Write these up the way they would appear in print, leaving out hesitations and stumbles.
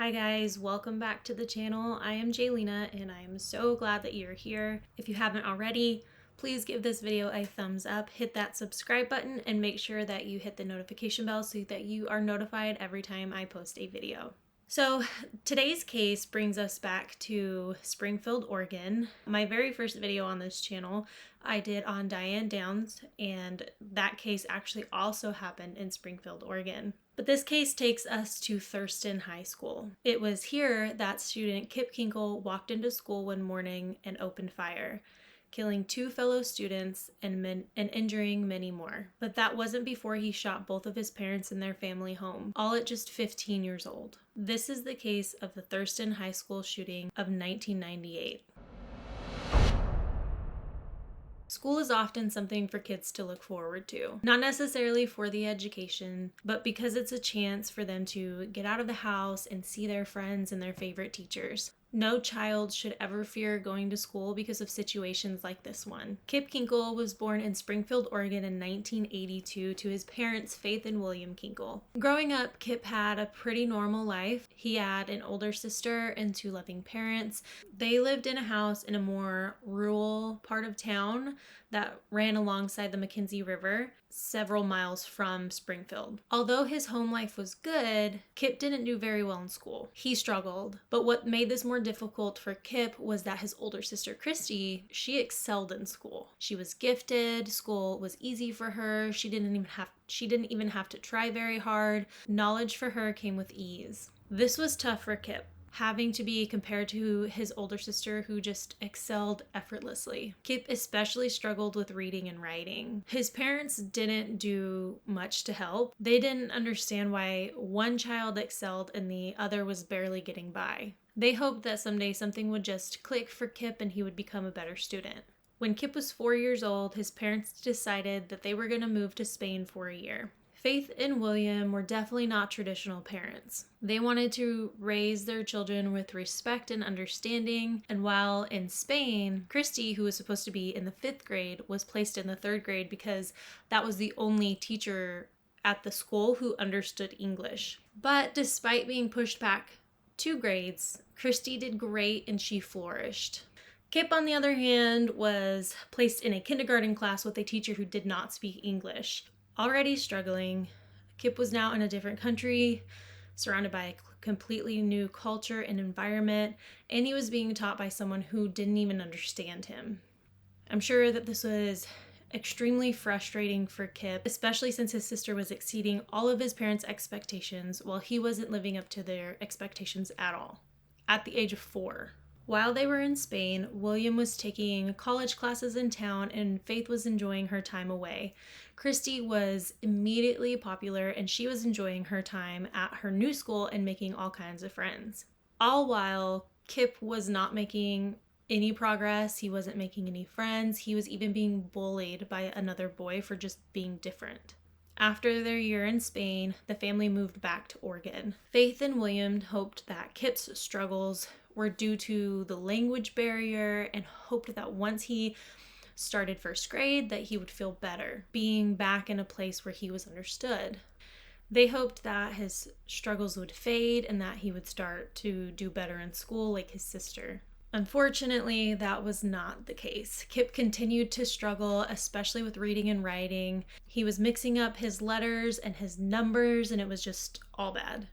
Hi guys, welcome back to the channel. I am Jaylina and I am so glad that you're here. If you haven't already, please give this video a thumbs up, hit that subscribe button, and make sure that you hit the notification bell so that you are notified every time I post a video. So today's case brings us back to Springfield, Oregon. My very first video on this channel I did on Diane Downs, and that case actually also happened in Springfield, Oregon. But this case takes us to Thurston High School. It was here that student Kip Kinkle walked into school one morning and opened fire, killing 2 fellow students and injuring many more. But that wasn't before he shot both of his parents in their family home, all at just 15 years old. This is the case of the Thurston High School shooting of 1998. School is often something for kids to look forward to. Not necessarily for the education, but because it's a chance for them to get out of the house and see their friends and their favorite teachers. No child should ever fear going to school because of situations like this one. Kip Kinkle was born in Springfield, Oregon in 1982 to his parents, Faith and William Kinkle. Growing up, Kip had a pretty normal life. He had an older sister and 2 loving parents. They lived in a house in a more rural part of town that ran alongside the McKenzie River, several miles from Springfield. Although his home life was good, Kip didn't do very well in school. He struggled. But what made this more difficult for Kip was that his older sister, Christy, she excelled in school. She was gifted. School was easy for her. She didn't even have to try very hard. Knowledge for her came with ease. This was tough for Kip, having to be compared to his older sister who just excelled effortlessly. Kip especially struggled with reading and writing. His parents didn't do much to help. They didn't understand why one child excelled and the other was barely getting by. They hoped that someday something would just click for Kip and he would become a better student. When Kip was 4 years old, his parents decided that they were going to move to Spain for a year. Faith and William were definitely not traditional parents. They wanted to raise their children with respect and understanding, and while in Spain, Christy, who was supposed to be in the 5th grade, was placed in the 3rd grade because that was the only teacher at the school who understood English. But despite being pushed back 2 grades, Christy did great and she flourished. Kip, on the other hand, was placed in a kindergarten class with a teacher who did not speak English. Already struggling, Kip was now in a different country, surrounded by a completely new culture and environment, and he was being taught by someone who didn't even understand him. I'm sure that this was extremely frustrating for Kip, especially since his sister was exceeding all of his parents' expectations while he wasn't living up to their expectations at all, at the age of 4. While they were in Spain, William was taking college classes in town and Faith was enjoying her time away. Christy was immediately popular and she was enjoying her time at her new school and making all kinds of friends. All while Kip was not making any progress, he wasn't making any friends, he was even being bullied by another boy for just being different. After their year in Spain, the family moved back to Oregon. Faith and William hoped that Kip's struggles were due to the language barrier and hoped that once he started 1st grade that he would feel better, being back in a place where he was understood. They hoped that his struggles would fade and that he would start to do better in school like his sister. Unfortunately, that was not the case. Kip continued to struggle, especially with reading and writing. He was mixing up his letters and his numbers, and it was just all bad.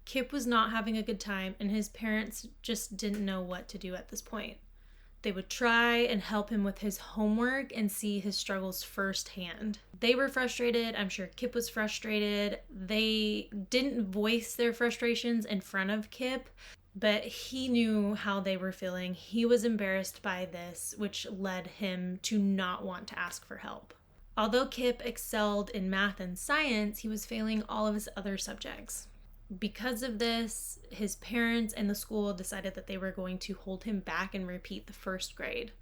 Kip was not having a good time, and his parents just didn't know what to do at this point. They would try and help him with his homework and see his struggles firsthand. They were frustrated. I'm sure Kip was frustrated. They didn't voice their frustrations in front of Kip, but he knew how they were feeling. He was embarrassed by this, which led him to not want to ask for help. Although Kip excelled in math and science, he was failing all of his other subjects. Because of this, his parents and the school decided that they were going to hold him back and repeat the 1st grade.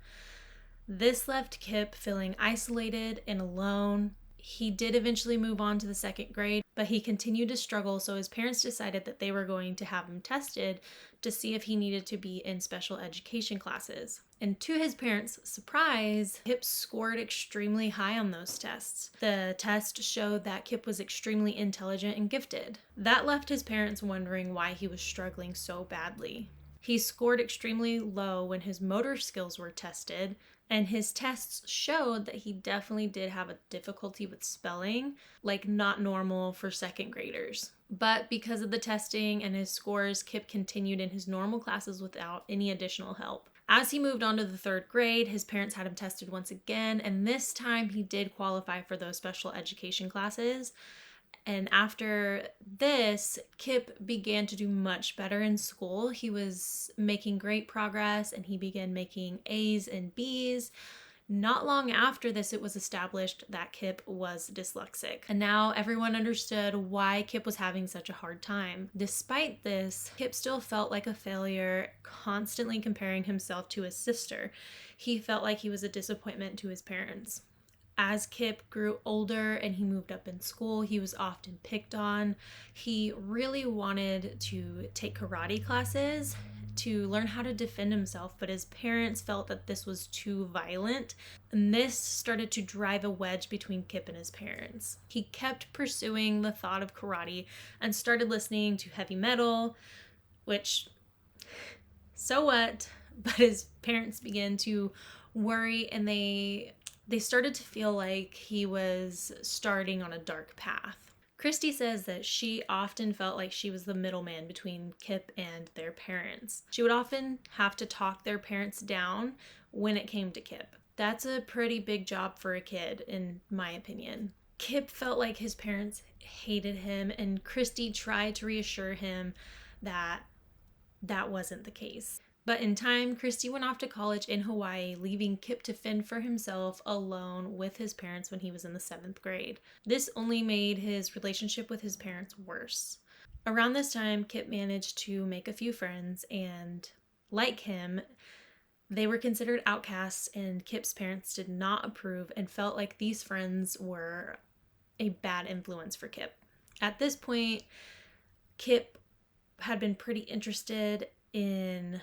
This left Kip feeling isolated and alone. He did eventually move on to the second grade, but he continued to struggle, so his parents decided that they were going to have him tested to see if he needed to be in special education classes. And to his parents' surprise, Kip scored extremely high on those tests. The test showed that Kip was extremely intelligent and gifted. That left his parents wondering why he was struggling so badly. He scored extremely low when his motor skills were tested, and his tests showed that he definitely did have a difficulty with spelling, like not normal for second graders. But because of the testing and his scores, Kip continued in his normal classes without any additional help. As he moved on to the third grade, his parents had him tested once again, and this time he did qualify for those special education classes. And after this, Kip began to do much better in school. He was making great progress and he began making A's and B's. Not long after this, it was established that Kip was dyslexic. And now everyone understood why Kip was having such a hard time. Despite this, Kip still felt like a failure, constantly comparing himself to his sister. He felt like he was a disappointment to his parents. As Kip grew older and he moved up in school, he was often picked on. He really wanted to take karate classes to learn how to defend himself, but his parents felt that this was too violent, and this started to drive a wedge between Kip and his parents. He kept pursuing the thought of karate and started listening to heavy metal, which, so what? But his parents began to worry, and they started to feel like he was starting on a dark path. Christy says that she often felt like she was the middleman between Kip and their parents. She would often have to talk their parents down when it came to Kip. That's a pretty big job for a kid, in my opinion. Kip felt like his parents hated him, and Christy tried to reassure him that that wasn't the case. But in time, Christy went off to college in Hawaii, leaving Kip to fend for himself alone with his parents when he was in the 7th grade. This only made his relationship with his parents worse. Around this time, Kip managed to make a few friends, and like him, they were considered outcasts, and Kip's parents did not approve and felt like these friends were a bad influence for Kip. At this point, Kip had been pretty interested in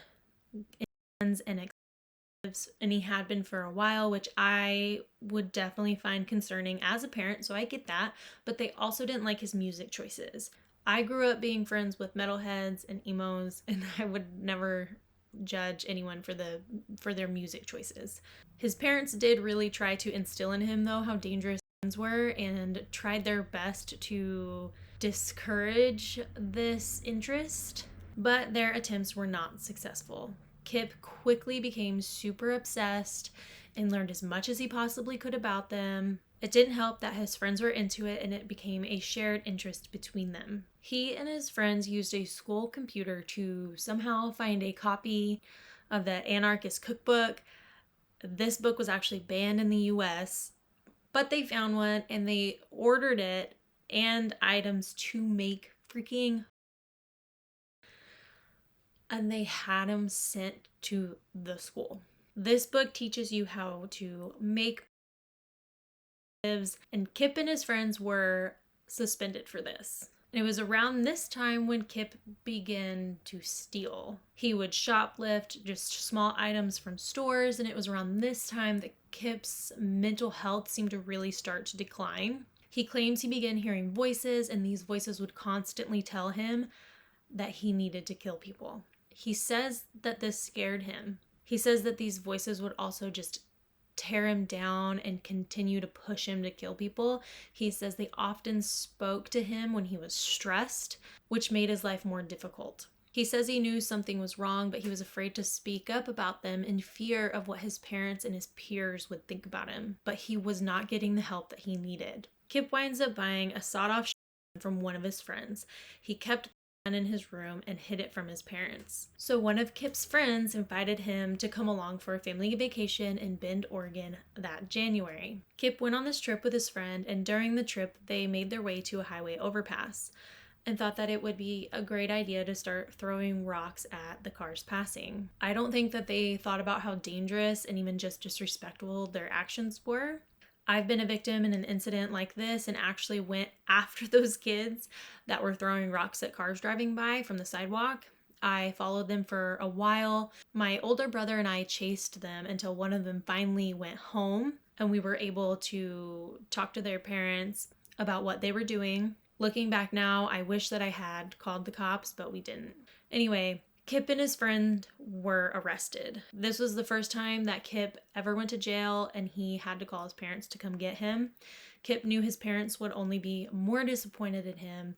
and executives, and he had been for a while, which I would definitely find concerning as a parent, so I get that, but they also didn't like his music choices. I grew up being friends with metalheads and emos, and I would never judge anyone for their music choices. His parents did really try to instill in him, though, how dangerous guns were, and tried their best to discourage this interest, but their attempts were not successful. Kip quickly became super obsessed and learned as much as he possibly could about them. It didn't help that his friends were into it, and it became a shared interest between them. He and his friends used a school computer to somehow find a copy of the Anarchist Cookbook. This book was actually banned in the US, but they found one and they ordered it and items to make freaking, and they had them sent to the school. This book teaches you how to make lives, and Kip and his friends were suspended for this. And it was around this time when Kip began to steal. He would shoplift just small items from stores, and it was around this time that Kip's mental health seemed to really start to decline. He claims he began hearing voices, and these voices would constantly tell him that he needed to kill people. He says that this scared him. He says that these voices would also just tear him down and continue to push him to kill people. He says they often spoke to him when he was stressed, which made his life more difficult. He says he knew something was wrong, but he was afraid to speak up about them in fear of what his parents and his peers would think about him. But he was not getting the help that he needed. Kip winds up buying a sawed-off shotgun from one of his friends. He kept in his room and hid it from his parents. So one of Kip's friends invited him to come along for a family vacation in Bend, Oregon that January. Kip went on this trip with his friend, and during the trip they made their way to a highway overpass and thought that it would be a great idea to start throwing rocks at the cars passing. I don't think that they thought about how dangerous and even just disrespectful their actions were. I've been a victim in an incident like this and actually went after those kids that were throwing rocks at cars driving by from the sidewalk. I followed them for a while. My older brother and I chased them until one of them finally went home and we were able to talk to their parents about what they were doing. Looking back now, I wish that I had called the cops, but we didn't. Anyway, Kip and his friend were arrested. This was the first time that Kip ever went to jail, and he had to call his parents to come get him. Kip knew his parents would only be more disappointed in him,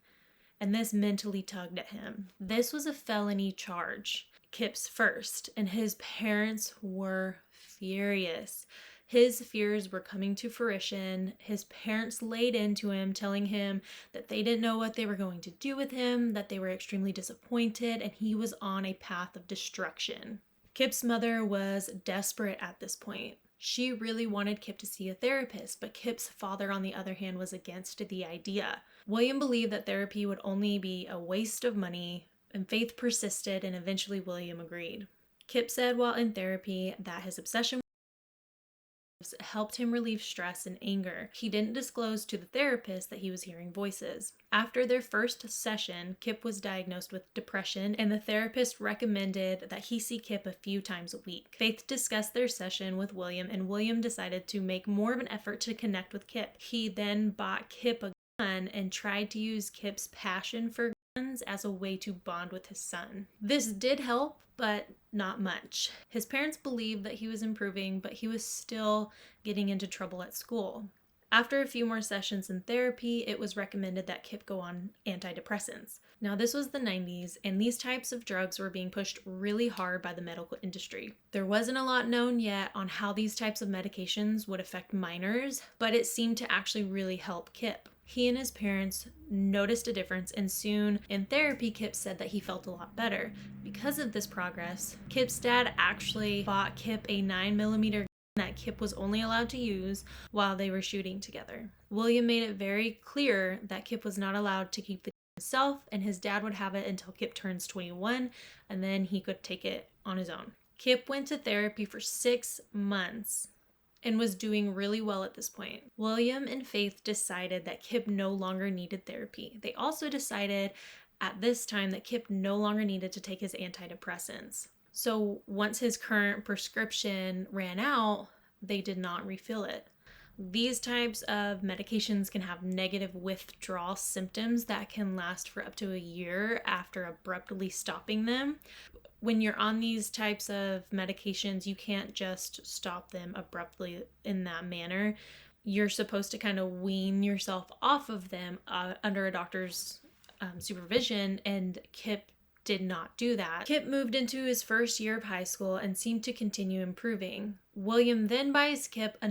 and this mentally tugged at him. This was a felony charge, Kip's first, and his parents were furious. His fears were coming to fruition. His parents laid into him, telling him that they didn't know what they were going to do with him, that they were extremely disappointed, and he was on a path of destruction. Kip's mother was desperate at this point. She really wanted Kip to see a therapist, but Kip's father, on the other hand, was against the idea. William believed that therapy would only be a waste of money, and Faith persisted, and eventually William agreed. Kip said while in therapy that his obsession helped him relieve stress and anger. He didn't disclose to the therapist that he was hearing voices. After their first session, Kip was diagnosed with depression, and the therapist recommended that he see Kip a few times a week. Faith discussed their session with William, and William decided to make more of an effort to connect with Kip. He then bought Kip a gun and tried to use Kip's passion for guns as a way to bond with his son. This did help, but not much. His parents believed that he was improving, but he was still getting into trouble at school. After a few more sessions in therapy, it was recommended that Kip go on antidepressants. Now, this was the 90s, and these types of drugs were being pushed really hard by the medical industry. There wasn't a lot known yet on how these types of medications would affect minors, but it seemed to actually really help Kip. He and his parents noticed a difference, and soon in therapy, Kip said that he felt a lot better. Because of this progress, Kip's dad actually bought Kip a 9mm that Kip was only allowed to use while they were shooting together. William made it very clear that Kip was not allowed to keep the gun himself, and his dad would have it until Kip turns 21, and then he could take it on his own. Kip went to therapy for 6 months and was doing really well at this point. William and Faith decided that Kip no longer needed therapy. They also decided at this time that Kip no longer needed to take his antidepressants. So once his current prescription ran out, they did not refill it. These types of medications can have negative withdrawal symptoms that can last for up to a year after abruptly stopping them. When you're on these types of medications, you can't just stop them abruptly in that manner. You're supposed to kind of wean yourself off of them under a doctor's supervision, and Kip did not do that. Kip moved into his first year of high school and seemed to continue improving. William then buys Kip a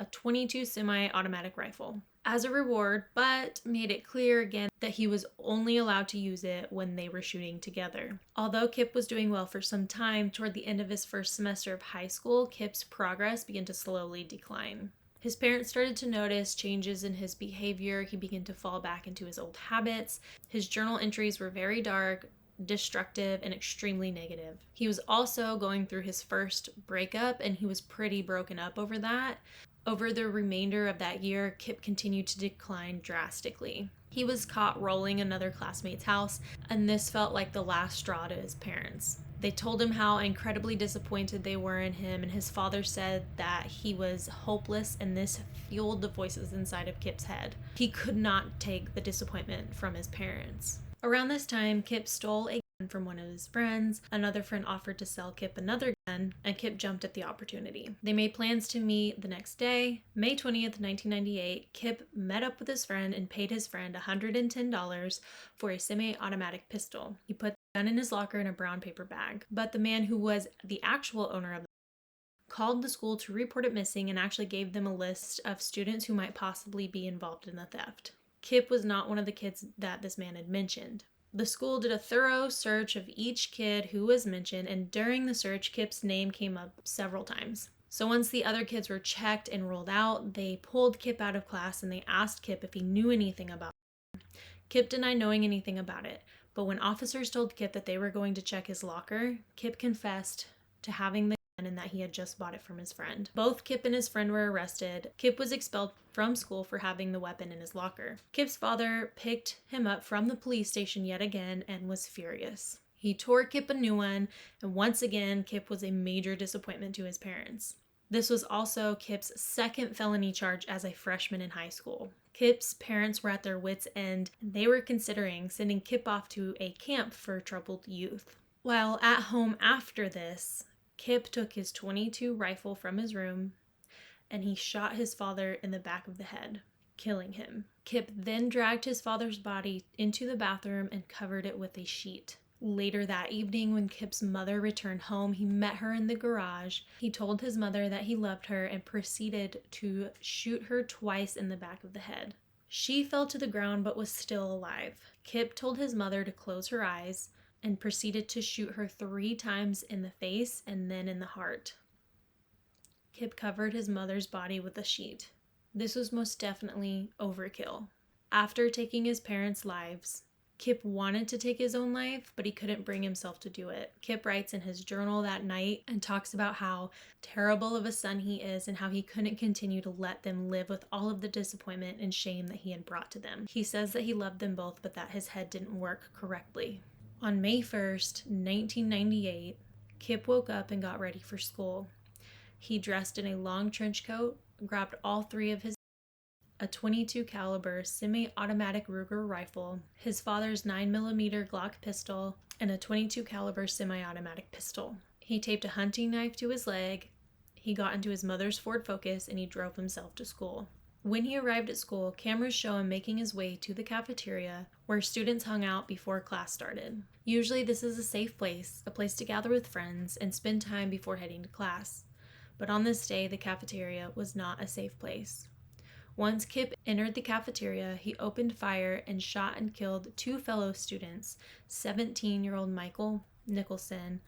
.22 semi-automatic rifle as a reward, but made it clear again that he was only allowed to use it when they were shooting together. Although Kip was doing well for some time, toward the end of his first semester of high school, Kip's progress began to slowly decline. His parents started to notice changes in his behavior. He began to fall back into his old habits. His journal entries were very dark, destructive, and extremely negative. He was also going through his first breakup, and he was pretty broken up over that. Over the remainder of that year, Kip continued to decline drastically. He was caught rolling another classmate's house, and this felt like the last straw to his parents. They told him how incredibly disappointed they were in him, and his father said that he was hopeless, and this fueled the voices inside of Kip's head. He could not take the disappointment from his parents. Around this time, Kip stole a gun from one of his friends. Another friend offered to sell Kip another gun, and Kip jumped at the opportunity. They made plans to meet the next day. May 20th, 1998, Kip met up with his friend and paid his friend $110 for a semi-automatic pistol. He put the gun in his locker in a brown paper bag, but the man who was the actual owner of the called the school to report it missing and actually gave them a list of students who might possibly be involved in the theft. Kip was not one of the kids that this man had mentioned. The school did a thorough search of each kid who was mentioned, and during the search, Kip's name came up several times. So once the other kids were checked and ruled out, they pulled Kip out of class and they asked Kip if he knew anything about it. Kip denied knowing anything about it, but when officers told Kip that they were going to check his locker, Kip confessed to having the and that he had just bought it from his friend. Both Kip and his friend were arrested. Kip was expelled from school for having the weapon in his locker. Kip's father picked him up from the police station yet again and was furious. He tore Kip a new one, and once again, Kip was a major disappointment to his parents. This was also Kip's second felony charge as a freshman in high school. Kip's parents were at their wits' end, and they were considering sending Kip off to a camp for troubled youth. While at home after this, Kip took his .22 rifle from his room and he shot his father in the back of the head, killing him. Kip then dragged his father's body into the bathroom and covered it with a sheet. Later that evening, when Kip's mother returned home, he met her in the garage. He told his mother that he loved her and proceeded to shoot her twice in the back of the head. She fell to the ground but was still alive. Kip told his mother to close her eyes and proceeded to shoot her 3 times in the face and then in the heart. Kip covered his mother's body with a sheet. This was most definitely overkill. After taking his parents' lives, Kip wanted to take his own life, but he couldn't bring himself to do it. Kip writes in his journal that night and talks about how terrible of a son he is and how he couldn't continue to let them live with all of the disappointment and shame that he had brought to them. He says that he loved them both, but that his head didn't work correctly. On May 1st, 1998, Kip woke up and got ready for school. He dressed in a long trench coat, grabbed all 3 of his a .22 caliber semi-automatic Ruger rifle, his father's 9mm Glock pistol, and a .22 caliber semi-automatic pistol. He taped a hunting knife to his leg, he got into his mother's Ford Focus, and he drove himself to school. When he arrived at school, cameras show him making his way to the cafeteria where students hung out before class started. Usually this is a safe place, a place to gather with friends and spend time before heading to class. But on this day, the cafeteria was not a safe place. Once Kip entered the cafeteria, he opened fire and shot and killed 2 fellow students, 17-year-old Michael Nicholson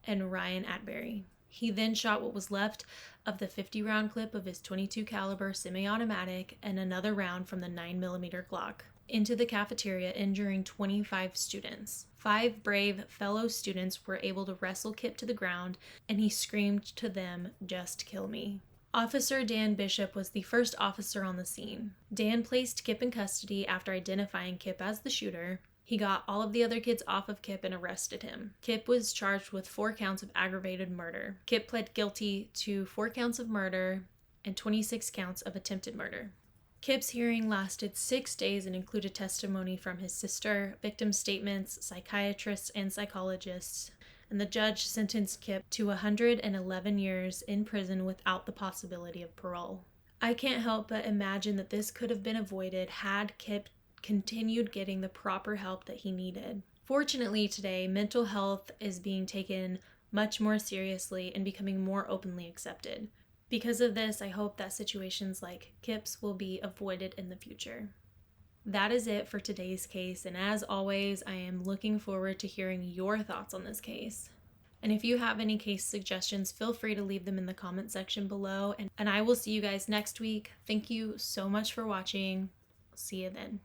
and Ryan Atbury. He then shot what was left of the 50-round clip of his .22 caliber semi-automatic and another round from the 9mm Glock into the cafeteria, injuring 25 students. 5 brave fellow students were able to wrestle Kip to the ground, and he screamed to them, "Just kill me." Officer Dan Bishop was the first officer on the scene. Dan placed Kip in custody after identifying Kip as the shooter. He got all of the other kids off of Kip and arrested him. Kip was charged with 4 counts of aggravated murder. Kip pled guilty to 4 counts of murder and 26 counts of attempted murder. Kip's hearing lasted 6 days and included testimony from his sister, victim statements, psychiatrists, and psychologists. And the judge sentenced Kip to 111 years in prison without the possibility of parole. I can't help but imagine that this could have been avoided had Kip continued getting the proper help that he needed. Fortunately today, mental health is being taken much more seriously and becoming more openly accepted. Because of this, I hope that situations like Kip's will be avoided in the future. That is it for today's case, and as always, I am looking forward to hearing your thoughts on this case. And if you have any case suggestions, feel free to leave them in the comment section below, and I will see you guys next week. Thank you so much for watching. See you then.